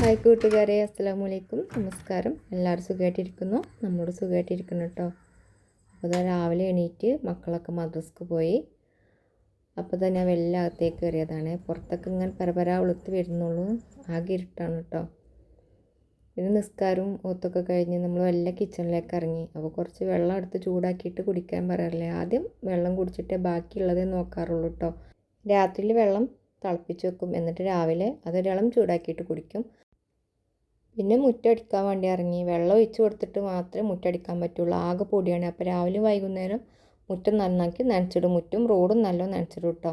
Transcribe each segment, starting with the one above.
Hi കൂട്ടുകാരെ, അസ്സലാമു അലൈക്കും. നമസ്കാരം. എല്ലാവരും സുഖമായിട്ടിരിക്കുന്നു. നമ്മളോട് സുഖമായിട്ടിരിക്കുന്നു കേട്ടോ. അപ്പോൾ രാവിലെ എണീറ്റ് മക്കളൊക്കെ മദ്രസക്ക് പോയി. അപ്പോൾ തന്നെ വെള്ളം അകത്തേക്ക് കയറിയതാണ്. പുറത്തൊക്കെ ഇങ്ങനെ പരപരാ വെളുത്ത് വരുന്നുള്ളൂ. ആകെ ഇരുട്ടാണ് കേട്ടോ. പിന്നെ നിസ്കാരവും ഓത്തൊക്കെ കഴിഞ്ഞ് നമ്മൾ വല്ല കിച്ചണിലേക്ക് ഇറങ്ങി. അപ്പോൾ കുറച്ച് വെള്ളം എടുത്ത് ചൂടാക്കിയിട്ട് കുടിക്കാൻ പറയാറില്ലേ. ആദ്യം വെള്ളം കുടിച്ചിട്ടേ ബാക്കിയുള്ളതേ നോക്കാറുള്ളൂ കേട്ടോ. രാത്രിയിൽ വെള്ളം തിളപ്പിച്ച് വെക്കും, എന്നിട്ട് രാവിലെ അതൊരിളം ചൂടാക്കിയിട്ട് കുടിക്കും. പിന്നെ മുറ്റടിക്കാൻ വേണ്ടി ഇറങ്ങി. വെള്ളം ഒഴിച്ച് കൊടുത്തിട്ട് മാത്രമേ മുറ്റടിക്കാൻ പറ്റുള്ളൂ. ആകെ പൊടിയാണ്. അപ്പോൾ രാവിലെ വൈകുന്നേരം മുറ്റം നന്നാക്കി നനച്ചിടും. മുറ്റും റോഡും നല്ല നനച്ചിടും കേട്ടോ.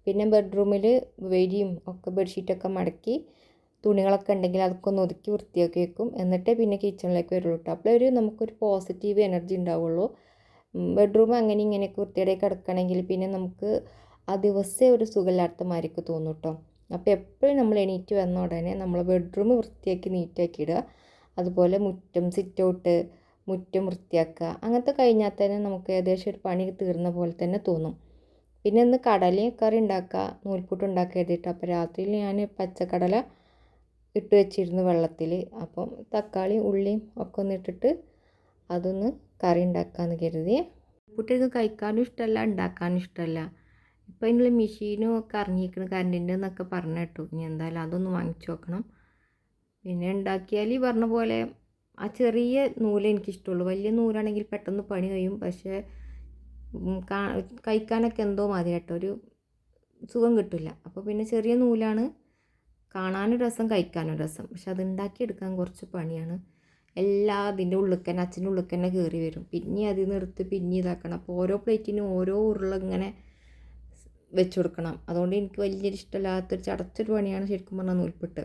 പിന്നെ ബെഡ്റൂമിൽ വരിയും ഒക്കെ ബെഡ്ഷീറ്റൊക്കെ മടക്കി തുണികളൊക്കെ ഉണ്ടെങ്കിൽ അതൊക്കെ ഒന്ന് ഒതുക്കി വൃത്തിയാക്കി വെക്കും. എന്നിട്ടേ പിന്നെ കിച്ചണിലേക്ക് വരുള്ളൂ കേട്ടോ. അപ്പോഴൊരു നമുക്കൊരു പോസിറ്റീവ് എനർജി ഉണ്ടാവുള്ളൂ. ബെഡ്റൂം അങ്ങനെ ഇങ്ങനെയൊക്കെ വൃത്തിയായി കിടക്കണമെങ്കിൽ പിന്നെ നമുക്ക് ആ ദിവസമേ ഒരു സുഖമില്ലാത്ത മാതിരിക്ക് തോന്നും കേട്ടോ. അപ്പോൾ എപ്പോഴും നമ്മൾ എണീറ്റ് വന്ന ഉടനെ നമ്മൾ ബെഡ്റൂം വൃത്തിയാക്കി നീറ്റാക്കി ഇടുക. അതുപോലെ മുറ്റം, സിറ്റ് ഔട്ട്, മുറ്റം വൃത്തിയാക്കുക. അങ്ങനത്തെ കഴിഞ്ഞാൽ തന്നെ നമുക്ക് ഏകദേശം ഒരു പണി തീർന്ന പോലെ തന്നെ തോന്നും. പിന്നെ ഇന്ന് കടലയും കറി ഉണ്ടാക്കുക, നൂൽപുട്ട് ഉണ്ടാക്കുക എഴുതിയിട്ട്. അപ്പോൾ രാത്രിയിൽ ഞാൻ പച്ചക്കടല ഇട്ട് വെച്ചിരുന്നു വെള്ളത്തിൽ. അപ്പം തക്കാളിയും ഉള്ളിയും ഒക്കെ ഒന്ന് ഇട്ടിട്ട് അതൊന്ന് കറി ഉണ്ടാക്കാമെന്ന് കരുതി. പുട്ടൊക്കെ കഴിക്കാനും ഇഷ്ടമല്ല, ഉണ്ടാക്കാനും ഇഷ്ടമല്ല. ഇപ്പോൾ അതിനുള്ള മെഷീനും ഒക്കെ ഇറങ്ങിയിരിക്കണ കറണ്ടിൻ്റെ എന്നൊക്കെ പറഞ്ഞു കേട്ടു. ഇനി എന്തായാലും അതൊന്ന് വാങ്ങിച്ചു നോക്കണം. പിന്നെ ഉണ്ടാക്കിയാൽ ഈ പറഞ്ഞ പോലെ ആ ചെറിയ നൂല് എനിക്കിഷ്ടമുള്ളൂ. വലിയ നൂലാണെങ്കിൽ പെട്ടെന്ന് പണി കഴിയും. പക്ഷേ കഴിക്കാനൊക്കെ എന്തോ മതി കേട്ടോ, ഒരു സുഖം കിട്ടില്ല. അപ്പോൾ പിന്നെ ചെറിയ നൂലാണ് കാണാനും രസം, കഴിക്കാനും രസം. പക്ഷെ അത് ഉണ്ടാക്കിയെടുക്കാൻ കുറച്ച് പണിയാണ്. എല്ലാ അതിൻ്റെ ഉള്ളിൽ തന്നെ, അച്ഛൻ്റെ ഉള്ളിൽ തന്നെ കയറി വരും. പിന്നെ അതിൽ നിന്ന് എടുത്ത് പിന്നെ ഇതാക്കണം. അപ്പോൾ ഓരോ പ്ലേറ്റിനും ഓരോ ഉരുള ഇങ്ങനെ വെച്ച് കൊടുക്കണം. അതുകൊണ്ട് എനിക്ക് വലിയൊരു ഇഷ്ടമില്ലാത്തൊരു ചടച്ചൊരു പണിയാണ് ശരിക്കും പറഞ്ഞാൽ നൂൽപുട്ട്.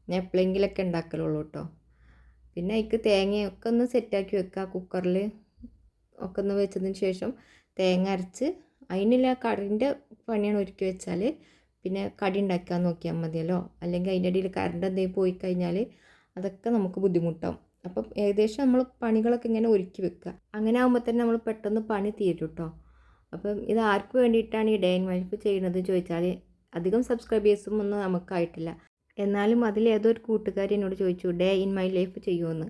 ഞാൻ എപ്പോഴെങ്കിലൊക്കെ ഉണ്ടാക്കലുള്ളൂ കേട്ടോ. പിന്നെ അതിക്ക് തേങ്ങയൊക്കെ ഒന്ന് സെറ്റാക്കി വെക്കുക. കുക്കറിൽ ഒക്കെ ഒന്ന് വെച്ചതിന് ശേഷം തേങ്ങ അരച്ച് അതിനുള്ള കറിൻ്റെ പണിയാണ് ഒരുക്കി വെച്ചാൽ പിന്നെ കടി ഉണ്ടാക്കാൻ നോക്കിയാൽ മതിയല്ലോ. അല്ലെങ്കിൽ അതിൻ്റെ ഇടയിൽ കറണ്ട് എന്തെങ്കിലും പോയി കഴിഞ്ഞാൽ അതൊക്കെ നമുക്ക് ബുദ്ധിമുട്ടാവും. അപ്പം ഏകദേശം നമ്മൾ പണികളൊക്കെ ഇങ്ങനെ ഒരുക്കി വെക്കുക. അങ്ങനെ ആകുമ്പോൾ തന്നെ നമ്മൾ പെട്ടെന്ന് പണി തീരും കേട്ടോ. അപ്പം ഇത് ആർക്ക് വേണ്ടിയിട്ടാണ് ഈ ഡേ ഇൻ ലൈഫ് ചെയ്യുന്നത് ചോദിച്ചാൽ അധികം സബ്സ്ക്രൈബേഴ്സും ഒന്നും നമുക്കായിട്ടില്ല. എന്നാലും അതിലേതൊരു കൂട്ടുകാരി എന്നോട് ചോദിച്ചു ഡേ ഇൻ മൈ ലൈഫ് ചെയ്യുമെന്ന്.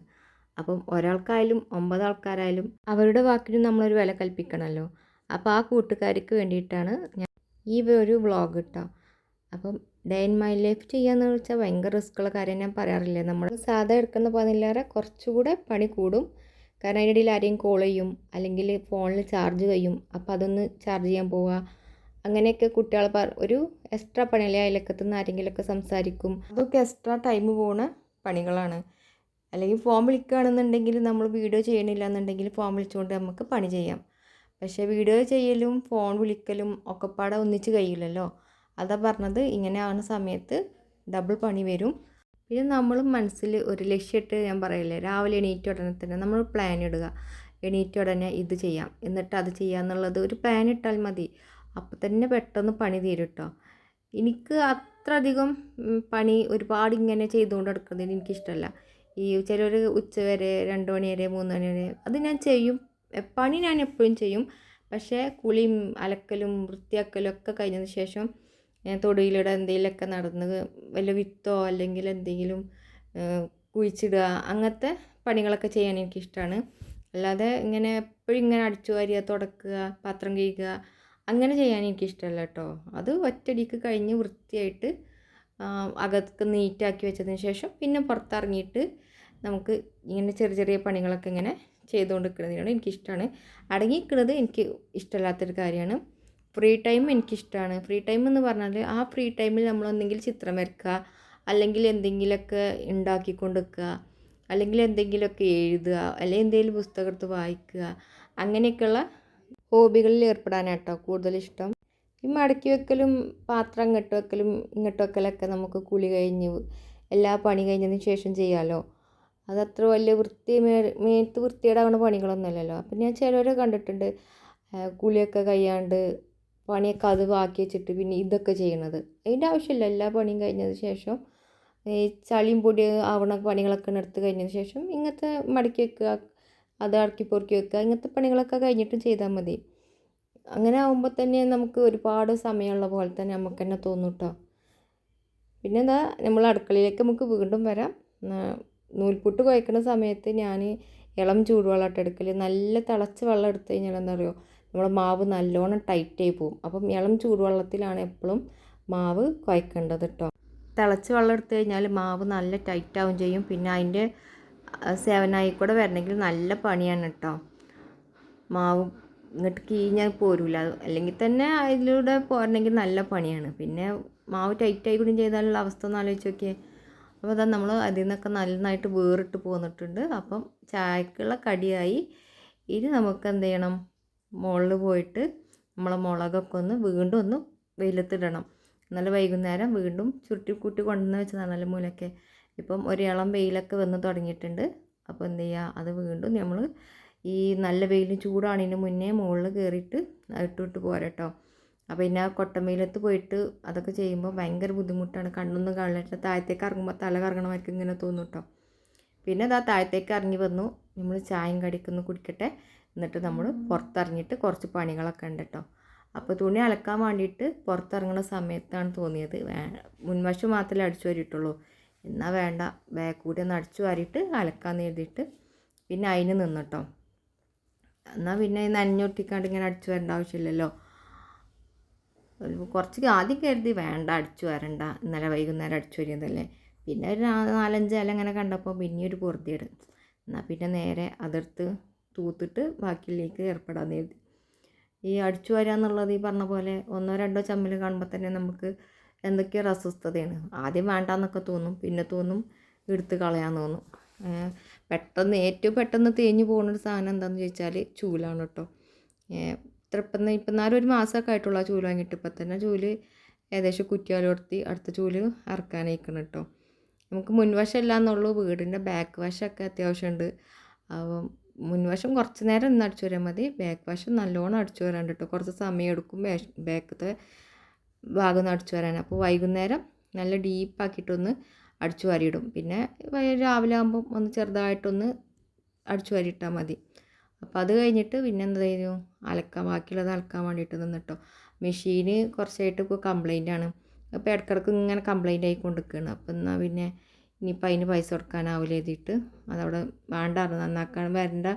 അപ്പം ഒരാൾക്കായാലും 9 ആൾക്കാരായാലും അവരുടെ വാക്കിനും നമ്മളൊരു വില കൽപ്പിക്കണമല്ലോ. അപ്പോൾ ആ കൂട്ടുകാരിക്ക് വേണ്ടിയിട്ടാണ് ഞാൻ ഈ ഒരു വ്ളോഗ് കേട്ടോ. അപ്പം ഡേ ഇൻ മൈ ലൈഫ് ചെയ്യാന്ന് വെച്ചാൽ ഭയങ്കര റിസ്ക്കുള്ള കാര്യം ഞാൻ പറയാറില്ലേ. നമ്മൾ സാധാ എടുക്കുന്ന പണിയിലേറെ കുറച്ചുകൂടെ പണി കൂടും. കാരണം അതിൻ്റെ ഇടയിൽ ആരെയും കോൾ ചെയ്യും, അല്ലെങ്കിൽ ഫോണിൽ ചാർജ് കഴിയും. അപ്പോൾ അതൊന്ന് ചാർജ് ചെയ്യാൻ പോവുക. അങ്ങനെയൊക്കെ കുട്ടികൾ ഒരു എക്സ്ട്രാ പണിയല്ലേ. അയലക്കത്തു നിന്ന് ആരെങ്കിലുമൊക്കെ സംസാരിക്കും. അതൊക്കെ എക്സ്ട്രാ ടൈം പോകുന്ന പണികളാണ്. അല്ലെങ്കിൽ ഫോൺ വിളിക്കുകയാണെന്നുണ്ടെങ്കിൽ നമ്മൾ വീഡിയോ ചെയ്യണില്ല എന്നുണ്ടെങ്കിൽ ഫോൺ വിളിച്ചുകൊണ്ട് നമുക്ക് പണി ചെയ്യാം. പക്ഷേ വീഡിയോ ചെയ്യലും ഫോൺ വിളിക്കലും ഒക്കെ പാടെ ഒന്നിച്ച് കഴിയില്ലല്ലോ. അതാ പറഞ്ഞത്, ഇങ്ങനെ ആവുന്ന സമയത്ത് ഡബിൾ പണി വരും. പിന്നെ നമ്മൾ മനസ്സിൽ ഒരു ലക്ഷ്യമിട്ട്, ഞാൻ പറയില്ലേ, രാവിലെ എണീറ്റ ഉടനെ തന്നെ നമ്മൾ പ്ലാൻ ഇടുക. എണീറ്റ ഉടനെ ഇത് ചെയ്യാം, എന്നിട്ട് അത് ചെയ്യാമെന്നുള്ളത് ഒരു പ്ലാൻ ഇട്ടാൽ മതി. അപ്പോൾ തന്നെ പെട്ടെന്ന് പണി തീരും കേട്ടോ. എനിക്ക് അത്ര അധികം പണി ഒരുപാട് ഇങ്ങനെ ചെയ്തുകൊണ്ട് എടുക്കുന്നതിന് എനിക്കിഷ്ടമല്ല. ഈ ചിലർ ഉച്ച വരെ 2 മണി വരെ 3 മണി വരെ അത് ഞാൻ ചെയ്യും. പണി ഞാൻ എപ്പോഴും ചെയ്യും. പക്ഷേ കുളിയും അലക്കലും വൃത്തിയാക്കലും ഒക്കെ കഴിഞ്ഞതിന് ശേഷം തൊടിയിലൂടെ എന്തെങ്കിലുമൊക്കെ നടന്ന് വല്ല വിത്തോ അല്ലെങ്കിൽ എന്തെങ്കിലും കുഴിച്ചിടുക, അങ്ങനത്തെ പണികളൊക്കെ ചെയ്യാൻ എനിക്കിഷ്ടമാണ്. അല്ലാതെ ഇങ്ങനെ എപ്പോഴും ഇങ്ങനെ അടിച്ചു വാരുക, തുടക്കുക, പാത്രം കഴുകുക അങ്ങനെ ചെയ്യാൻ എനിക്കിഷ്ടമല്ല കേട്ടോ. അത് ഒറ്റയടിക്ക് കഴിഞ്ഞ് വൃത്തിയായിട്ട് അകത്തൊക്കെ നീറ്റാക്കി വെച്ചതിന് ശേഷം പിന്നെ പുറത്തിറങ്ങിയിട്ട് നമുക്ക് ഇങ്ങനെ ചെറിയ ചെറിയ പണികളൊക്കെ ഇങ്ങനെ ചെയ്തുകൊണ്ട് നിൽക്കുന്നതിനോട് എനിക്കിഷ്ടമാണ്. അടങ്ങിയിരിക്കുന്നത് എനിക്ക് ഇഷ്ടമില്ലാത്തൊരു കാര്യമാണ്. ഫ്രീ ടൈം എനിക്കിഷ്ടമാണ്. ഫ്രീ ടൈം എന്ന് പറഞ്ഞാൽ ആ ഫ്രീ ടൈമിൽ നമ്മളൊന്നെങ്കിൽ ചിത്രം വരയ്ക്കുക, അല്ലെങ്കിൽ എന്തെങ്കിലുമൊക്കെ ഉണ്ടാക്കിക്കൊണ്ട് വെക്കുക, അല്ലെങ്കിൽ എന്തെങ്കിലുമൊക്കെ എഴുതുക, അല്ലെങ്കിൽ എന്തെങ്കിലും പുസ്തകം എടുത്ത് വായിക്കുക, അങ്ങനെയൊക്കെയുള്ള ഹോബികളിൽ ഏർപ്പെടാനാട്ടോ കൂടുതലിഷ്ടം. ഈ മടക്കി വെക്കലും പാത്രം അങ്ങോട്ട് വെക്കലും ഇങ്ങോട്ട് വെക്കലൊക്കെ നമുക്ക് കുളി കഴിഞ്ഞ് എല്ലാ പണി കഴിഞ്ഞതിന് ശേഷം ചെയ്യാമല്ലോ. അതത്ര വലിയ മേത്ത് വൃത്തിയേടാവുന്ന പണികളൊന്നുമല്ലല്ലോ. അപ്പം ഞാൻ ചിലരെ കണ്ടിട്ടുണ്ട് കുളിയൊക്കെ കഴിയാണ്ട് പണിയൊക്കെ അത് ബാക്കി വെച്ചിട്ട് പിന്നെ ഇതൊക്കെ ചെയ്യണത്. അതിൻ്റെ ആവശ്യമില്ല. എല്ലാ പണിയും കഴിഞ്ഞതിന് ശേഷം ഈ ചളിയും പൊടി ആവണ പണികളൊക്കെ എടുത്ത് കഴിഞ്ഞതിന് ശേഷം ഇങ്ങനത്തെ മടക്കി വെക്കുക, അത് ഇറക്കി പൊറുക്കി വെക്കുക, ഇങ്ങനത്തെ പണികളൊക്കെ കഴിഞ്ഞിട്ടും ചെയ്താൽ മതി. അങ്ങനെ ആകുമ്പോൾ തന്നെ നമുക്ക് ഒരുപാട് സമയമുള്ള പോലെ തന്നെ നമുക്ക് തന്നെ തോന്നും കേട്ടോ. പിന്നെ എന്താ നമ്മൾ അടുക്കളയിലേക്ക് നമുക്ക് വീണ്ടും വരാം. നൂൽപുട്ട് കുഴക്കുന്ന സമയത്ത് ഞാൻ ഇളം ചൂടുവെള്ളം എടുക്കൽ. നല്ല തിളച്ച വെള്ളം എടുത്തു കഴിഞ്ഞാൽ എന്താ പറയുക, നമ്മുടെ മാവ് നല്ലോണം ടൈറ്റായി പോകും. അപ്പം ഇളം ചൂടുവെള്ളത്തിലാണ് എപ്പോഴും മാവ് കുഴക്കേണ്ടത് കേട്ടോ. തിളച്ച വെള്ളം എടുത്തു കഴിഞ്ഞാൽ മാവ് നല്ല ടൈറ്റാവും ചെയ്യും. പിന്നെ അതിൻ്റെ സേവനായി കൂടെ വരണമെങ്കിൽ നല്ല പണിയാണ് കേട്ടോ. മാവ് ഇങ്ങോട്ട് കീഞ്ഞാൽ പോരില്ല. അല്ലെങ്കിൽ തന്നെ അതിലൂടെ പോരണമെങ്കിൽ നല്ല പണിയാണ്. പിന്നെ മാവ് ടൈറ്റായി കൂടി ചെയ്താലുള്ള അവസ്ഥ ഒന്ന് ആലോചിച്ച് നോക്കിയേ. അപ്പോൾ അതാ നമ്മൾ അതിൽ നിന്നൊക്കെ നന്നായിട്ട് വേറിട്ട് പോന്നിട്ടുണ്ട്. അപ്പം ചായക്കുള്ള കടിയായി. ഇനി നമുക്ക് എന്ത് ചെയ്യണം, മുകളിൽ പോയിട്ട് നമ്മളെ മുളകൊക്കെ ഒന്ന് വീണ്ടും ഒന്ന് വെയിലത്തിടണം. എന്നാലും വൈകുന്നേരം വീണ്ടും ചുരുട്ടി കൂട്ടി കൊണ്ടുവന്ന് വെച്ചതാണല്ലോ മൂലൊക്കെ. ഇപ്പം ഒരു ഇളം വെയിലൊക്കെ വന്ന് തുടങ്ങിയിട്ടുണ്ട്. അപ്പോൾ എന്ത് ചെയ്യുക, അത് വീണ്ടും നമ്മൾ ഈ നല്ല വെയിൽ ചൂടാണതിന് മുന്നേ മുകളിൽ കയറിയിട്ട് ഇട്ടിട്ട് പോരട്ടോ. അപ്പോൾ പിന്നെ ആ കൊട്ടമേലത്ത് പോയിട്ട് അതൊക്കെ ചെയ്യുമ്പോൾ ഭയങ്കര ബുദ്ധിമുട്ടാണ്. കണ്ണൊന്നും കാണില്ല. താഴത്തേക്ക് ഇറങ്ങുമ്പോൾ തല കറങ്ങണമായിരിക്കും ഇങ്ങനെ തോന്നും കേട്ടോ. പിന്നെ അതാ താഴത്തേക്ക് ഇറങ്ങി വന്നു. നമ്മൾ ചായയും കടിക്കൊന്ന് കുടിക്കട്ടെ. എന്നിട്ട് നമ്മൾ പുറത്തിറങ്ങിയിട്ട് കുറച്ച് പണികളൊക്കെ ഉണ്ട് കേട്ടോ. അപ്പോൾ തുണി അലക്കാൻ വേണ്ടിയിട്ട് പുറത്തിറങ്ങുന്ന സമയത്താണ് തോന്നിയത് മുൻവശം മാത്രമേ അടിച്ചു വാരിയിട്ടുള്ളൂ. എന്നാൽ വേണ്ട, ബാക്ക് കൂടി ഒന്ന് അടിച്ചു വാരിയിട്ട് അലക്കാമെന്ന് എഴുതിയിട്ട് പിന്നെ അതിന് നിന്നിട്ടോ. എന്നാൽ പിന്നെ നനഞ്ഞൊട്ടിക്കാണ്ട് ഇങ്ങനെ അടിച്ചു വരേണ്ട ആവശ്യമില്ലല്ലോ. കുറച്ച് ആദ്യം കരുതി വേണ്ട, അടിച്ചു വരണ്ട, ഇന്നലെ വൈകുന്നേരം അടിച്ചു വരിയതല്ലേ. പിന്നെ ഒരു 4-5 ഇല ഇങ്ങനെ കണ്ടപ്പോൾ പിന്നെ ഒരു പൊറുതിയേട്. എന്നാൽ പിന്നെ നേരെ അതെടുത്ത് തൂത്തിട്ട് ബാക്കിയിലേക്ക് ഏർപ്പെടാമെന്ന് കരുതി. ഈ അടിച്ചു വരിക എന്നുള്ളത് ഈ പറഞ്ഞ പോലെ 1-2 ചമ്മൽ കാണുമ്പോൾ തന്നെ നമുക്ക് എന്തൊക്കെയോ അസ്വസ്ഥതയാണ്. ആദ്യം വേണ്ടാന്നൊക്കെ തോന്നും, പിന്നെ തോന്നും എടുത്ത് കളയാൻ തോന്നും. പെട്ടെന്ന് ഏറ്റവും പെട്ടെന്ന് തേഞ്ഞ് പോകുന്നൊരു സാധനം എന്താണെന്ന് ചോദിച്ചാൽ ചൂലാണ് കേട്ടോ. ഇപ്പം 4 മാസമൊക്കെ ആയിട്ടുള്ള ചൂല് വാങ്ങിയിട്ട് ഇപ്പം തന്നെ ചൂല് ഏകദേശം കുറ്റിയാലോർത്തി അടുത്ത ചൂല് ഇറക്കാനയക്കണം കേട്ടോ. നമുക്ക് മുൻവശം ഇല്ല എന്നുള്ളൂ, വീടിൻ്റെ ബാക്ക് വശമൊക്കെ അത്യാവശ്യമുണ്ട്. അപ്പം മുൻവശം കുറച്ച് നേരം ഇന്ന് അടിച്ചു വരാൻ മതി, ബാക്ക് വശം നല്ലോണം അടിച്ചു വരാണ്ട് കേട്ടോ. കുറച്ച് സമയം എടുക്കും ബാക്കത്തെ ഭാഗം ഒന്ന് അടിച്ചു വരാൻ. അപ്പോൾ വൈകുന്നേരം നല്ല ഡീപ്പാക്കിയിട്ടൊന്ന് അടിച്ചു വാരിയിടും. പിന്നെ രാവിലെ ആകുമ്പം ഒന്ന് ചെറുതായിട്ടൊന്ന് അടിച്ചു വാരിയിട്ടാൽ മതി. അപ്പോൾ അത് കഴിഞ്ഞിട്ട് പിന്നെ എന്താ ചെയ്യും, ബാക്കിയുള്ളത് അലക്കാൻ വേണ്ടിയിട്ട് നിന്നിട്ടോ. മെഷീന് കുറച്ചായിട്ട് ഇപ്പോൾ കംപ്ലൈൻ്റ് ആണ്. അപ്പോൾ ഇടയ്ക്കിടയ്ക്ക് ഇങ്ങനെ കംപ്ലൈൻ്റ് ആയിക്കൊണ്ടിരിക്കുകയാണ്. അപ്പോൾ എന്നാൽ പിന്നെ ഇനിയിപ്പോൾ അതിന് പൈസ കൊടുക്കാനാവില്ല എഴുതിയിട്ട് അതവിടെ വേണ്ടായിരുന്നു. നന്നാക്കാൻ വരേണ്ട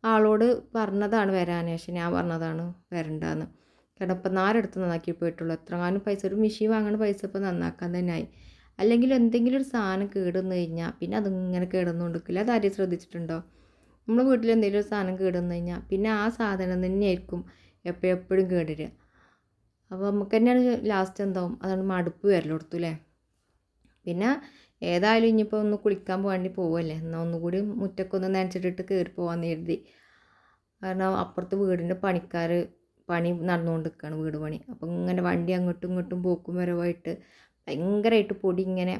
ആളോട് പറഞ്ഞതാണ് വരാൻ, പക്ഷേ ഞാൻ പറഞ്ഞതാണ് വരണ്ടാന്ന്. കാരണം ഇപ്പം 4 അടുത്ത് നന്നാക്കി പോയിട്ടുള്ളൂ. എത്രങ്ങാനും പൈസ, ഒരു മെഷീൻ വാങ്ങുന്ന പൈസ ഇപ്പോൾ നന്നാക്കാൻ തന്നെ ആയി. അല്ലെങ്കിൽ എന്തെങ്കിലും ഒരു സാധനം കേടുവന്ന് കഴിഞ്ഞാൽ പിന്നെ അതിങ്ങനെ കേടുവന്നുകൊണ്ടിരിക്കില്ല. അതാരും ശ്രദ്ധിച്ചിട്ടുണ്ടോ? നമ്മുടെ വീട്ടിൽ എന്തെങ്കിലും ഒരു സാധനം കേടുവന്ന് കഴിഞ്ഞാൽ പിന്നെ ആ സാധനം തന്നെയായിരിക്കും എപ്പോഴും കേടുവരിക. അപ്പോൾ നമുക്ക് തന്നെയാണ് ലാസ്റ്റ് എന്താവും, അതുകൊണ്ട് മടുപ്പ് വരലെടുത്തു അല്ലേ. പിന്നെ ഏതായാലും ഇനിയിപ്പോൾ ഒന്ന് കുളിക്കാൻ വേണ്ടി പോവല്ലേ, എന്നാൽ ഒന്നുകൂടി മുറ്റൊക്കെ ഒന്ന് നനച്ചിട്ടിട്ട് കയറി പോകാമെന്ന് കരുതി. കാരണം അപ്പുറത്ത് വീടിൻ്റെ പണി നടന്നുകൊണ്ടിരിക്കുകയാണ്, വീട് പണി. അപ്പം ഇങ്ങനെ വണ്ടി അങ്ങോട്ടും ഇങ്ങോട്ടും പോക്കും വരവായിട്ട് ഭയങ്കരമായിട്ട് പൊടി ഇങ്ങനെ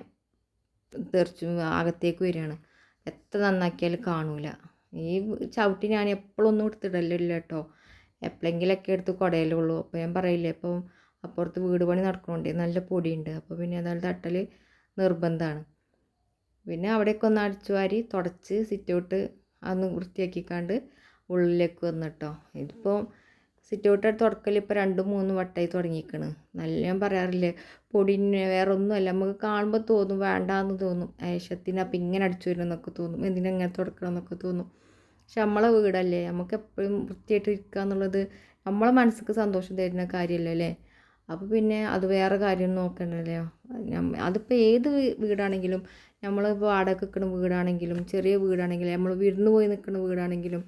തെറിച്ച് അകത്തേക്ക് വരികയാണ്. എത്ര നന്നാക്കിയാലും കാണൂല. ഈ ചവിട്ടി ഞാൻ എപ്പോഴൊന്നും എടുത്തിടലില്ല കേട്ടോ, എപ്പോഴെങ്കിലൊക്കെ എടുത്ത് കുടയലുള്ളൂ. അപ്പോൾ ഞാൻ പറയില്ലേ, ഇപ്പോൾ അപ്പുറത്ത് വീട് പണി നടക്കണോണ്ടേ നല്ല പൊടിയുണ്ട്. അപ്പോൾ പിന്നെ അതായത് തട്ടൽ നിർബന്ധമാണ്. പിന്നെ അവിടെയൊക്കെ ഒന്ന് അടിച്ചു വാരി തുടച്ച് സിറ്റൗട്ട് അന്ന് വൃത്തിയാക്കിക്കാണ്ട് ഉള്ളിലേക്ക് വന്നിട്ടോ. ഇതിപ്പോൾ സിറ്റൗട്ട് തുടക്കൽ ഇപ്പോൾ 2-3 വട്ടമായി തുടങ്ങിയിരിക്കണ്. നല്ല ഞാൻ പറയാറില്ലേ, പൊടിന് വേറെ ഒന്നുമല്ല, നമുക്ക് കാണുമ്പോൾ തോന്നും വേണ്ടാന്ന് തോന്നും, ആവശ്യത്തിന് അപ്പം ഇങ്ങനെ അടിച്ചു വരുമെന്നൊക്കെ തോന്നും, എന്തിനെങ്ങനെ തുടക്കണം എന്നൊക്കെ തോന്നും. പക്ഷെ നമ്മളെ വീടല്ലേ, നമുക്ക് എപ്പോഴും വൃത്തിയായിട്ട് ഇരിക്കുക എന്നുള്ളത് നമ്മളെ മനസ്സിക്ക് സന്തോഷം തരുന്ന കാര്യമല്ലേ അല്ലേ. അപ്പോൾ പിന്നെ അത് വേറെ കാര്യം നോക്കണ്ടല്ലോ. അതിപ്പോൾ ഏത് വീടാണെങ്കിലും, നമ്മളിപ്പോൾ വാടക നിൽക്കുന്ന വീടാണെങ്കിലും ചെറിയ വീടാണെങ്കിലും നമ്മൾ വിരുന്ന് പോയി നിൽക്കുന്ന വീടാണെങ്കിലും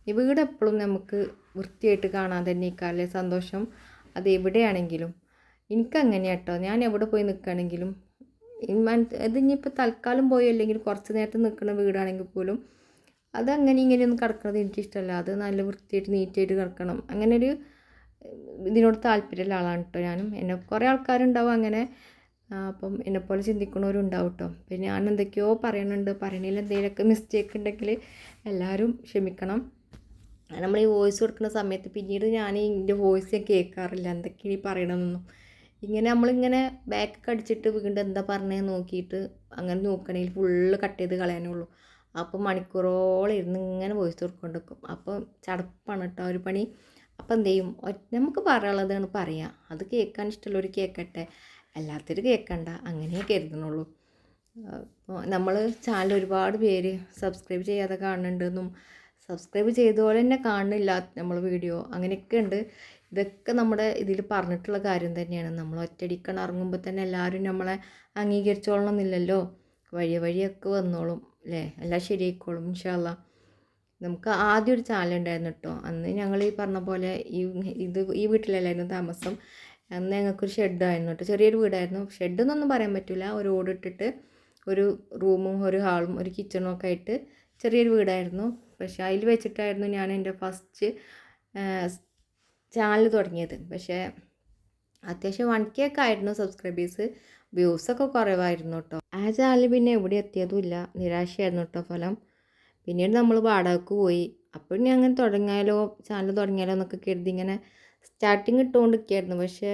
ഈ വീട് എപ്പോഴും നമുക്ക് വൃത്തിയായിട്ട് കാണാൻ തന്നെ ഇക്കാലേ സന്തോഷം. അത് എവിടെയാണെങ്കിലും എനിക്കങ്ങനെയാണ് കേട്ടോ. ഞാൻ എവിടെ പോയി നിൽക്കുകയാണെങ്കിലും ഇത് ഇനിയിപ്പോൾ തൽക്കാലം പോയി അല്ലെങ്കിൽ കുറച്ച് നേരത്തെ നിൽക്കുന്ന വീടാണെങ്കിൽ പോലും അതങ്ങനെ ഇങ്ങനെയൊന്നും കിടക്കുന്നത് എനിക്കിഷ്ടമല്ല. അത് നല്ല വൃത്തിയായിട്ട് നീറ്റായിട്ട് കിടക്കണം. അങ്ങനെ ഒരു ഇതിനോട് താല്പര്യമുള്ള ആളാണ് കേട്ടോ ഞാനും. എന്നെ കുറേ ആൾക്കാരുണ്ടാവും അങ്ങനെ, അപ്പം എന്നെപ്പോലെ ചിന്തിക്കുന്നവരും ഉണ്ടാവും കേട്ടോ. പിന്നെ ഞാൻ എന്തൊക്കെയോ പറയണതിൽ എന്തെങ്കിലുമൊക്കെ മിസ്റ്റേക്ക് ഉണ്ടെങ്കിൽ എല്ലാവരും ക്ഷമിക്കണം. നമ്മൾ ഈ വോയിസ് കൊടുക്കുന്ന സമയത്ത് പിന്നീട് ഞാൻ എൻ്റെ വോയിസ് ഞാൻ കേൾക്കാറില്ല, എന്തൊക്കെയാണ് ഈ പറയണമെന്നൊന്നും. ഇങ്ങനെ നമ്മളിങ്ങനെ ബാക്ക് അടിച്ചിട്ട് വീണ്ടും എന്താ പറഞ്ഞതെന്ന് നോക്കിയിട്ട് അങ്ങനെ നോക്കണമെങ്കിൽ ഫുള്ള് കട്ട് ചെയ്ത് കളയാനേ ഉള്ളൂ. അപ്പോൾ മണിക്കൂറോളം ഇരുന്ന് ഇങ്ങനെ വോയിസ് കൊടുക്കൊണ്ടിരിക്കും. അപ്പോൾ ചടപ്പാണ് കേട്ടോ ഒരു പണി. അപ്പോൾ എന്ത് ചെയ്യും, നമുക്ക് പറയാനുള്ളതാണ് പറയുക. അത് കേൾക്കാൻ ഇഷ്ടമുള്ളവർ കേൾക്കട്ടെ, അല്ലാത്തൊരു കേൾക്കണ്ട, അങ്ങനെ കരുതണുള്ളൂ. അപ്പോൾ നമ്മൾ ചാനൽ ഒരുപാട് പേര് സബ്സ്ക്രൈബ് ചെയ്യാതെ കാണുന്നുണ്ടെന്നും സബ്സ്ക്രൈബ് ചെയ്തപോലെ തന്നെ കാണുന്നില്ല നമ്മൾ വീഡിയോ, അങ്ങനെയൊക്കെ ഉണ്ട്. ഇതൊക്കെ നമ്മുടെ ഇതിൽ പറഞ്ഞിട്ടുള്ള കാര്യം തന്നെയാണ്. നമ്മൾ ഒറ്റയടിക്കണം ഇറങ്ങുമ്പോൾ തന്നെ എല്ലാവരും നമ്മളെ അംഗീകരിച്ചോളണമെന്നില്ലല്ലോ. വഴിയൊക്കെ വന്നോളും അല്ലേ, എല്ലാം ശരിയായിക്കോളും ഇൻഷാ അല്ലാ. നമുക്ക് ആദ്യം ഒരു ചാനൽ ഉണ്ടായിരുന്നു കേട്ടോ. അന്ന് ഞങ്ങൾ ഈ പറഞ്ഞ പോലെ ഈ വീട്ടിലല്ലായിരുന്നു താമസം. അന്ന് ഞങ്ങൾക്കൊരു ഷെഡായിരുന്നു കേട്ടോ, ചെറിയൊരു വീടായിരുന്നു. ഷെഡെന്നൊന്നും പറയാൻ പറ്റില്ല, ഒരു ഓടിട്ടിട്ട് ഒരു റൂമും ഒരു ഹാളും ഒരു കിച്ചണും ഒക്കെ ആയിട്ട് ചെറിയൊരു വീടായിരുന്നു. പക്ഷേ അതിൽ വെച്ചിട്ടായിരുന്നു ഞാൻ എൻ്റെ ഫസ്റ്റ് ചാനൽ തുടങ്ങിയത്. പക്ഷേ അത്യാവശ്യം 1K ഒക്കെ ആയിരുന്നു സബ്സ്ക്രൈബേഴ്സ്, വ്യൂസൊക്കെ കുറവായിരുന്നു കേട്ടോ. ആ ചാനൽ പിന്നെ എവിടെ എത്തിയതുമില്ല, നിരാശയായിരുന്നു കേട്ടോ ഫലം. പിന്നീട് നമ്മൾ വാടകയ്ക്ക് പോയി. അപ്പോൾ ഞാൻ അങ്ങനെ ചാനൽ തുടങ്ങിയാലോ എന്നൊക്കെ കരുതി ഇങ്ങനെ സ്റ്റാർട്ടിങ് ഇട്ടുകൊണ്ടിരിക്കുകയായിരുന്നു. പക്ഷേ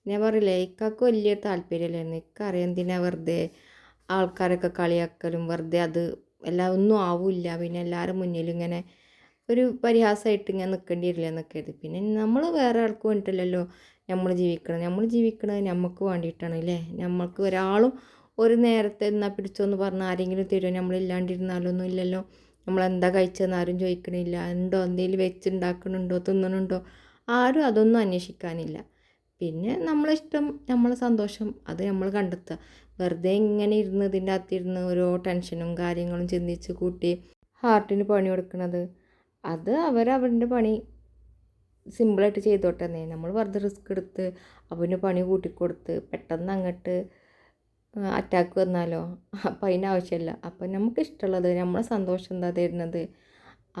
ഞാൻ പറയില്ലേ, ഇക്കാക്ക് വലിയ താല്പര്യമില്ലായിരുന്നു. ഇക്കറിയാം എന്തിനാ വെറുതെ ആൾക്കാരൊക്കെ കളിയാക്കലും, വെറുതെ അത് ഒന്നും ആവില്ല, പിന്നെ എല്ലാവരും മുന്നിലും ഇങ്ങനെ ഒരു പരിഹാസമായിട്ട് ഇങ്ങനെ നിൽക്കേണ്ടി വരില്ല എന്നൊക്കെ കരുതി. പിന്നെ നമ്മൾ വേറെ ആൾക്ക് വേണ്ടിയിട്ടല്ലല്ലോ നമ്മൾ ജീവിക്കണത് നമുക്ക് വേണ്ടിയിട്ടാണ് അല്ലേ. നമ്മൾക്ക് ഒരാളും ഒരു നേരത്തെ എന്നാൽ പിടിച്ചോന്ന് പറഞ്ഞാൽ ആരെങ്കിലും തരുമോ? നമ്മളില്ലാണ്ടിരുന്നാലൊന്നും ഇല്ലല്ലോ. നമ്മളെന്താ കഴിച്ചതെന്ന് ആരും ചോദിക്കണില്ല. എന്തെങ്കിലും വെച്ചുണ്ടാക്കണുണ്ടോ, തിന്നണുണ്ടോ, ആരും അതൊന്നും അന്വേഷിക്കാനില്ല. പിന്നെ നമ്മളിഷ്ടം, നമ്മളെ സന്തോഷം അത് നമ്മൾ കണ്ടെത്തുക. വെറുതെ ഇങ്ങനെ ഇരുന്ന് ഇതിൻ്റെ അകത്തിരുന്ന് ഓരോ ടെൻഷനും കാര്യങ്ങളും ചിന്തിച്ച് കൂട്ടി ഹാർട്ടിന് പണി കൊടുക്കുന്നത്, അത് അവരവരുടെ പണി സിമ്പിളായിട്ട് ചെയ്തോട്ടെ എന്നേ. നമ്മൾ വെറുതെ റിസ്ക് എടുത്ത് അവന് പണി കൂട്ടിക്കൊടുത്ത് പെട്ടെന്ന് അങ്ങോട്ട് അറ്റാക്ക് വന്നാലോ, അപ്പം അതിൻ്റെ ആവശ്യമില്ല. അപ്പം നമുക്കിഷ്ടമുള്ളത്, നമ്മളെ സന്തോഷം എന്താ തരുന്നത്,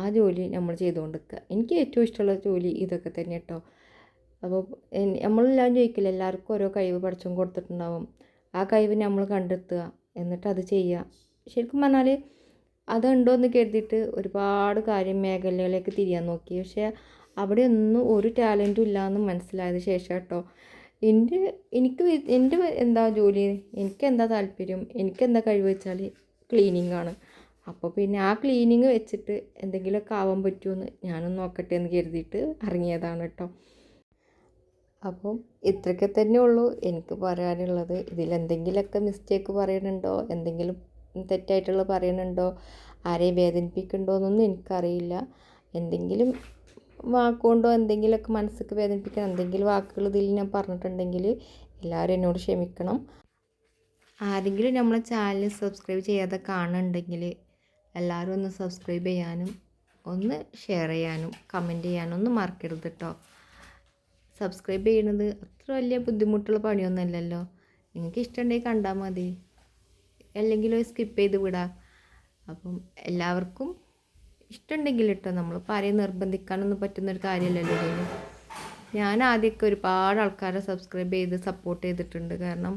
ആ ജോലി നമ്മൾ ചെയ്തുകൊണ്ടിരിക്കുക. എനിക്ക് ഏറ്റവും ഇഷ്ടമുള്ള ജോലി ഇതൊക്കെ തന്നെ കേട്ടോ. അപ്പോൾ നമ്മളെല്ലാം ചോദിക്കില്ല, എല്ലാവർക്കും ഓരോ കഴിവ് പഠിച്ചും കൊടുത്തിട്ടുണ്ടാവും. ആ കഴിവ് നമ്മൾ കണ്ടെത്തുക, എന്നിട്ട് അത് ചെയ്യുക. ശരിക്കും പറഞ്ഞാൽ അതുണ്ടോ എന്ന് കരുതിയിട്ട് ഒരുപാട് മേഖലകളിലേക്ക് തിരിയാൻ നോക്കി. പക്ഷേ അവിടെ ഒന്നും ഒരു ടാലൻറ്റും ഇല്ലയെന്ന് മനസ്സിലായത് ശേഷം കേട്ടോ എൻ്റെ എന്താ ജോലി, എനിക്കെന്താ താല്പര്യം, എനിക്കെന്താ കഴിവ് വെച്ചാൽ ക്ലീനിങ് ആണ്. അപ്പോൾ പിന്നെ ആ ക്ലീനിങ് വെച്ചിട്ട് എന്തെങ്കിലുമൊക്കെ ആവാൻ പറ്റുമെന്ന് ഞാനൊന്ന് നോക്കട്ടെ എന്ന് കരുതിയിട്ട് ഇറങ്ങിയതാണ് കേട്ടോ. അപ്പം ഇത്രയൊക്കെ തന്നെ ഉള്ളൂ എനിക്ക് പറയാനുള്ളത്. ഇതിലെന്തെങ്കിലുമൊക്കെ മിസ്റ്റേക്ക് പറയുന്നുണ്ടോ, എന്തെങ്കിലും തെറ്റായിട്ടുള്ള പറയുന്നുണ്ടോ, ആരെയും വേദനിപ്പിക്കുന്നുണ്ടോ എന്നൊന്നും എനിക്കറിയില്ല. എന്തെങ്കിലും വാക്കുകൊണ്ടോ എന്തെങ്കിലുമൊക്കെ മനസ്സിലേക്ക് വേദനിപ്പിക്കണം, എന്തെങ്കിലും വാക്കുകൾ ഇതിൽ ഞാൻ പറഞ്ഞിട്ടുണ്ടെങ്കിൽ എല്ലാവരും എന്നോട് ക്ഷമിക്കണം. ആരെങ്കിലും നമ്മളെ ചാനൽ സബ്സ്ക്രൈബ് ചെയ്യാതെ കാണുന്നുണ്ടെങ്കിൽ എല്ലാവരും ഒന്ന് സബ്സ്ക്രൈബ് ചെയ്യാനും ഒന്ന് ഷെയർ ചെയ്യാനും കമൻറ്റ് ചെയ്യാനും ഒന്നും മറക്കരുത് കേട്ടോ. സബ്സ്ക്രൈബ് ചെയ്യുന്നത് അത്ര വലിയ ബുദ്ധിമുട്ടുള്ള പണിയൊന്നുമല്ലല്ലോ. നിങ്ങൾക്ക് ഇഷ്ടമുണ്ടെങ്കിൽ കണ്ടാൽ മതി, അല്ലെങ്കിൽ സ്കിപ്പ് ചെയ്ത് വിടാം. അപ്പം എല്ലാവർക്കും ഇഷ്ടമുണ്ടെങ്കിൽ കേട്ടോ, നമ്മളിപ്പോൾ ആരെയും നിർബന്ധിക്കാനൊന്നും പറ്റുന്നൊരു കാര്യമല്ലല്ലോ ഇതിന്. ഞാൻ ആദ്യമൊക്കെ ഒരുപാട് ആൾക്കാരെ സബ്സ്ക്രൈബ് ചെയ്ത് സപ്പോർട്ട് ചെയ്തിട്ടുണ്ട്. കാരണം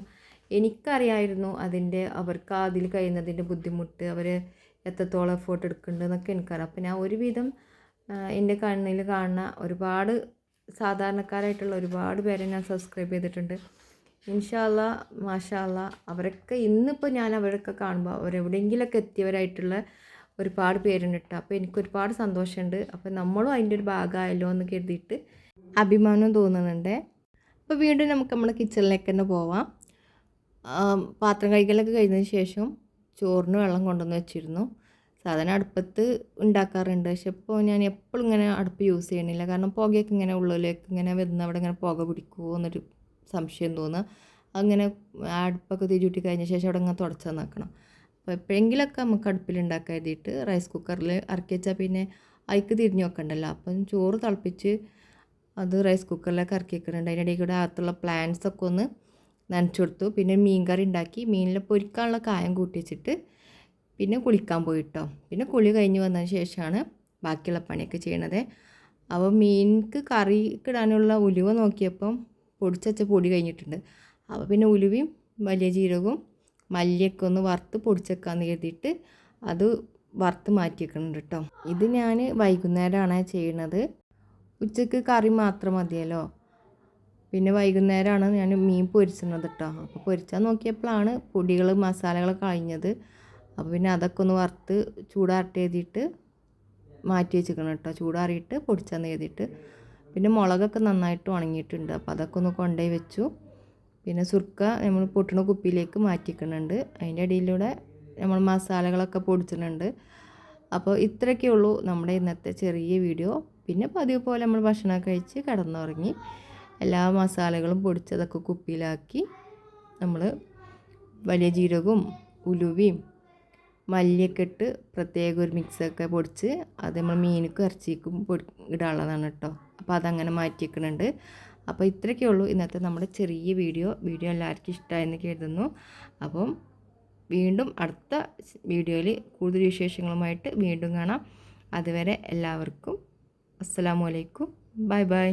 എനിക്കറിയായിരുന്നു അവർക്ക് അതിൽ കഴിയുന്നതിൻ്റെ ബുദ്ധിമുട്ട്, അവർ എത്രത്തോളം എഫേർട്ട് എടുക്കുന്നുണ്ടെന്നൊക്കെ എനിക്കറിയാം. അപ്പോൾ ഞാൻ ഒരുവിധം എൻ്റെ കണ്ണിൽ കാണുന്ന ഒരുപാട് സാധാരണക്കാരായിട്ടുള്ള ഒരുപാട് പേരെ ഞാൻ സബ്സ്ക്രൈബ് ചെയ്തിട്ടുണ്ട്. ഇൻഷാ അല്ലാ മാഷാ അല്ലാ, അവരൊക്കെ ഇന്നിപ്പോൾ ഞാൻ അവരൊക്കെ കാണുമ്പോൾ അവരെവിടെയെങ്കിലുമൊക്കെ എത്തിയവരായിട്ടുള്ള ഒരുപാട് പേരുണ്ട് കേട്ടോ. അപ്പോൾ എനിക്കൊരുപാട് സന്തോഷമുണ്ട്. അപ്പോൾ നമ്മളും അതിൻ്റെ ഒരു ഭാഗമായല്ലോ എന്ന് കരുതിയിട്ട് അഭിമാനം തോന്നുന്നുണ്ട്. അപ്പോൾ വീണ്ടും നമുക്ക് നമ്മുടെ കിച്ചണിലേക്ക് തന്നെ പോവാം. പാത്രം കഴുകലൊക്കെ കഴിഞ്ഞതിന് ശേഷം ചോറിന് വെള്ളം കൊണ്ടുവന്ന് വെച്ചിരുന്നു. സാധാരണ അടുപ്പത്ത് ഉണ്ടാക്കാറുണ്ട്, പക്ഷെ ഇപ്പോൾ ഞാൻ എപ്പോഴും ഇങ്ങനെ അടുപ്പ് യൂസ് ചെയ്യണില്ല. കാരണം പുകയൊക്കെ ഇങ്ങനെ ഉള്ളിലേക്ക് ഇങ്ങനെ വരുന്ന അവിടെ ഇങ്ങനെ പുക പിടിക്കുമോ എന്നൊരു സംശയം തോന്നുക. അങ്ങനെ അടുപ്പൊക്കെ തിരിയൂട്ടി കഴിഞ്ഞ ശേഷം അവിടെ ഇങ്ങനെ തുടച്ച് നിൽക്കണം. അപ്പോൾ എപ്പോഴെങ്കിലുമൊക്കെ നമുക്ക് അടുപ്പിലുണ്ടാക്കാൻ എഴുതിയിട്ട് റൈസ് കുക്കറിൽ ഇറക്കി വെച്ചാൽ പിന്നെ അതിക്ക് തിരിഞ്ഞ് വെക്കണ്ടല്ലോ. അപ്പം ചോറ് തിളപ്പിച്ച് അത് റൈസ് കുക്കറിലേക്ക് ഇറക്കി വെക്കുന്നുണ്ട്. അതിൻ്റെ ഇടയിൽ കൂടെ അകത്തുള്ള പ്ലാന്റ്സൊക്കെ ഒന്ന് നനച്ചു കൊടുത്തു. പിന്നെ മീൻ കറി ഉണ്ടാക്കി, മീനിൽ പൊരിക്കാനുള്ള കായം കൂട്ടി വെച്ചിട്ട് പിന്നെ കുളിക്കാൻ പോയിട്ടോ. പിന്നെ കുളി കഴിഞ്ഞ് വന്നതിന് ശേഷമാണ് ബാക്കിയുള്ള പണിയൊക്കെ ചെയ്യണത്. അപ്പോൾ മീനിക്ക് കറിക്കിടാനുള്ള ഉലുവ നോക്കിയപ്പം പൊടിച്ച പൊടി കഴിഞ്ഞിട്ടുണ്ട്. അപ്പോൾ പിന്നെ ഉലുവയും വലിയ ജീരകവും മല്ലിയൊക്കെ ഒന്ന് വറുത്ത് പൊടിച്ചേക്കാന്ന് കരുതിയിട്ട് അത് വറുത്ത് മാറ്റി വെക്കുന്നുണ്ട് കേട്ടോ. ഇത് ഞാൻ വൈകുന്നേരമാണ് ചെയ്യണത്. ഉച്ചയ്ക്ക് കറി മാത്രം മതിയല്ലോ. പിന്നെ വൈകുന്നേരമാണ് ഞാൻ മീൻ പൊരിച്ചത് കേട്ടോ. അപ്പോൾ പൊരിച്ചാൽ നോക്കിയപ്പോഴാണ് പൊടികൾ മസാലകൾ കഴിഞ്ഞത്. അപ്പോൾ പിന്നെ അതൊക്കെ ഒന്ന് വറുത്ത് ചൂടാറിട്ട് എഴുതിയിട്ട് മാറ്റി വെച്ചിരിക്കണം കേട്ടോ. ചൂടാറിയിട്ട് പൊടിച്ചാന്ന് എഴുതിയിട്ട് പിന്നെ മുളകൊക്കെ നന്നായിട്ട് ഉണങ്ങിയിട്ടുണ്ട്. അപ്പോൾ അതൊക്കെ ഒന്ന് കൊണ്ടുപോയി വെച്ചു. പിന്നെ സുർക്ക നമ്മൾ പൊട്ടണ കുപ്പിയിലേക്ക് മാറ്റിക്കുന്നുണ്ട്. അതിൻ്റെ അടിയിലൂടെ നമ്മൾ മസാലകളൊക്കെ പൊടിച്ചിട്ടുണ്ട്. അപ്പോൾ ഇത്രയൊക്കെ ഉള്ളൂ നമ്മുടെ ഇന്നത്തെ ചെറിയ വീഡിയോ. പിന്നെ പതിവ് പോലെ നമ്മൾ ഭക്ഷണമൊക്കെ കഴിച്ച് കിടന്നുറങ്ങി. എല്ലാ മസാലകളും പൊടിച്ചതൊക്കെ കുപ്പിയിലാക്കി നമ്മൾ വലിയ ജീരകവും ഉലുവയും മല്ലിയൊക്കെ ഇട്ട് പ്രത്യേക ഒരു മിക്സൊക്കെ പൊടിച്ച് അത് നമ്മൾ മീനിക്കും ഇറച്ചിക്കും ഇടാനുള്ളതാണ് കേട്ടോ. അപ്പോൾ അതങ്ങനെ മാറ്റി വെക്കുന്നുണ്ട്. അപ്പോൾ ഇത്രയൊക്കെ ഉള്ളൂ ഇന്നത്തെ നമ്മുടെ ചെറിയ വീഡിയോ എല്ലാവർക്കും ഇഷ്ടമായെന്ന് കരുതുന്നു. അപ്പം വീണ്ടും അടുത്ത വീഡിയോയിൽ കൂടുതൽ വിശേഷങ്ങളുമായിട്ട് വീണ്ടും കാണാം. അതുവരെ എല്ലാവർക്കും അസ്സലാമു അലൈക്കും. Bye bye.